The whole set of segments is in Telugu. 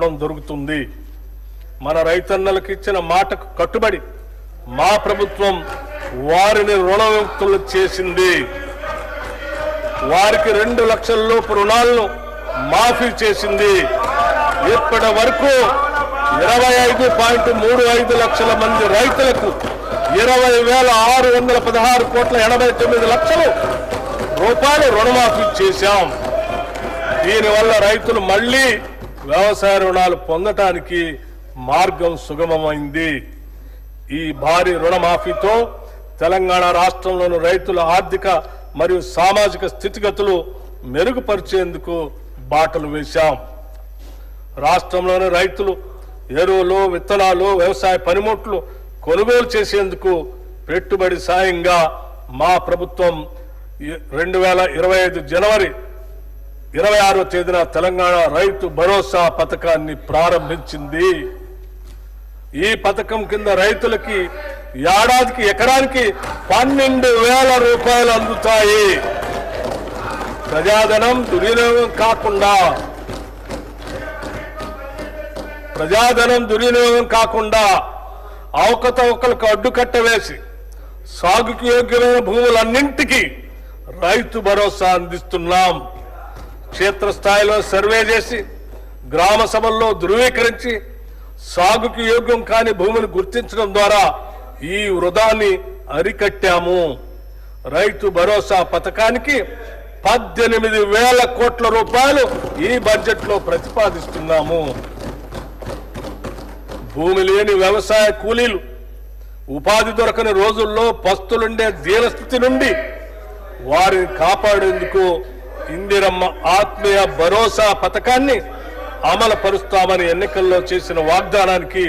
రుణం దొరుకుతుంది. మన రైతన్నలకు ఇచ్చిన మాటకు కట్టుబడి మా ప్రభుత్వం వారిని రుణవిముక్తులు చేసింది. వారికి 2 లక్షల లోపు రుణాలను మాఫీ చేసింది. ఇప్పటి వరకు 25.35 లక్షల మంది రైతులకు 20,616 కోట్ల 89 లక్షల రూపాయలు రుణమాఫీ చేశాం. దీనివల్ల రైతులు మళ్లీ వ్యవసాయ రుణాలు పొందటానికి మార్గం సుగమమైంది. ఈ భారీ రుణమాఫీతో తెలంగాణ రాష్ట్రంలోని రైతుల ఆర్థిక మరియు సామాజిక స్థితిగతులు మెరుగుపరిచేందుకు బాటలు వేశాం. రాష్ట్రంలోని రైతులు ఎరువులు, విత్తనాలు, వ్యవసాయ పనిముట్లు కొనుగోలు చేసేందుకు పెట్టుబడి సాయంగా మా ప్రభుత్వం 2025 జనవరి 26వ తేదీన తెలంగాణ రైతు భరోసా పథకాన్ని ప్రారంభించింది. ఈ పథకం కింద రైతులకి ఏడాదికి ఎకరానికి 12,000 రూపాయలు అందుతాయి. ప్రజాధనం దుర్వినియోగం కాకుండా అవకతవకలకు అడ్డుకట్ట వేసి సాగుకు యోగ్యమైన భూములన్నింటికీ రైతు భరోసా అందిస్తున్నాం. క్షేత్రస్థాయిలో సర్వే చేసి గ్రామ సభల్లో ధృవీకరించి సాగుకు యోగ్యం కాని భూమిని గుర్తించడం ద్వారా ఈ వృధాన్ని అరికట్టాము. రైతు భరోసా పథకానికి 18,000 కోట్ల రూపాయలు ఈ బడ్జెట్ లో ప్రతిపాదిస్తున్నాము. భూమి లేని వ్యవసాయ కూలీలు ఉపాధి దొరకని రోజుల్లో పస్తులుండే దీనస్థితి నుండి వారిని కాపాడేందుకు ఇందిరమ్మ ఆత్మీయ భరోసా పథకాన్ని అమలు పరుస్తామని ఎన్నికల్లో చేసిన వాగ్దానానికి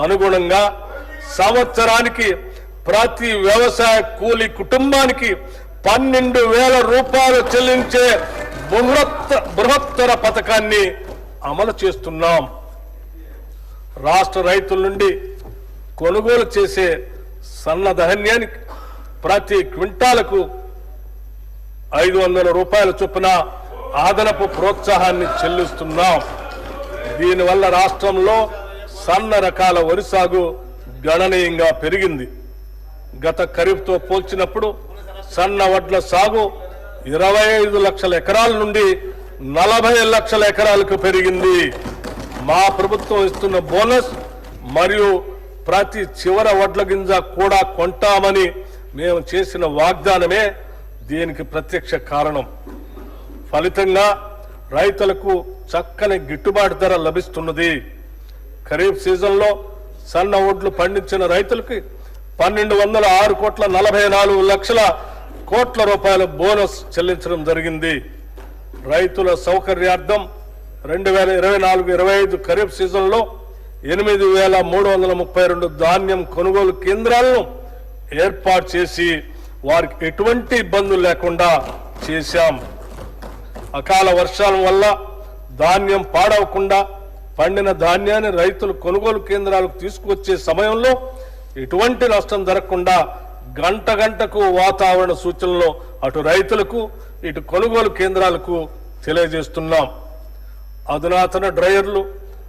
అనుగుణంగా సంవత్సరానికి ప్రతి వ్యవసాయ కూలీ కుటుంబానికి 12,000 రూపాయలు చెల్లించే బృహత్తర పథకాన్ని అమలు చేస్తున్నాం. రాష్ట్ర రైతుల నుండి కొనుగోలు చేసే సన్న ధాన్యానికి ప్రతి క్వింటాలకు 500 రూపాయల చొప్పున అదనపు ప్రోత్సాహాన్ని చెల్లిస్తున్నాం. దీనివల్ల రాష్ట్రంలో సన్న రకాల వరి సాగు గణనీయంగా పెరిగింది. గత ఖరీఫ్తో పోల్చినప్పుడు సన్న వడ్ల సాగు 25 లక్షల ఎకరాల నుండి 40 లక్షల ఎకరాలకు పెరిగింది. మా ప్రభుత్వం ఇస్తున్న బోనస్ మరియు ప్రతి చివర వడ్ల గింజ కూడా కొంటామని మేము చేసిన వాగ్దానమే దీనికి ప్రత్యక్ష కారణం. ఫలితంగా రైతులకు చక్కని గిట్టుబాటు ధర లభిస్తున్నది. ఖరీఫ్ సీజన్లో సన్న వడ్లు పండించిన రైతులకి 1,206 కోట్ల 44 లక్షల కోట్ల రూపాయల బోనస్ చెల్లించడం జరిగింది. రైతుల సౌకర్యార్థం 2024-25 ఖరీఫ్ సీజన్లో 8,332 ధాన్యం కొనుగోలు కేంద్రాలను ఏర్పాటు చేసి వారికి ఎటువంటి ఇబ్బందులు లేకుండా చేశాం. అకాల వర్షాల వల్ల ధాన్యం పాడవకుండా పండిన ధాన్యాన్ని రైతులు కొనుగోలు కేంద్రాలకు తీసుకువచ్చే సమయంలో ఎటువంటి నష్టం జరగకుండా గంటకు వాతావరణ సూచనలు అటు రైతులకు ఇటు కొనుగోలు కేంద్రాలకు తెలియజేస్తున్నాం. అధునాతన డ్రైయర్లు,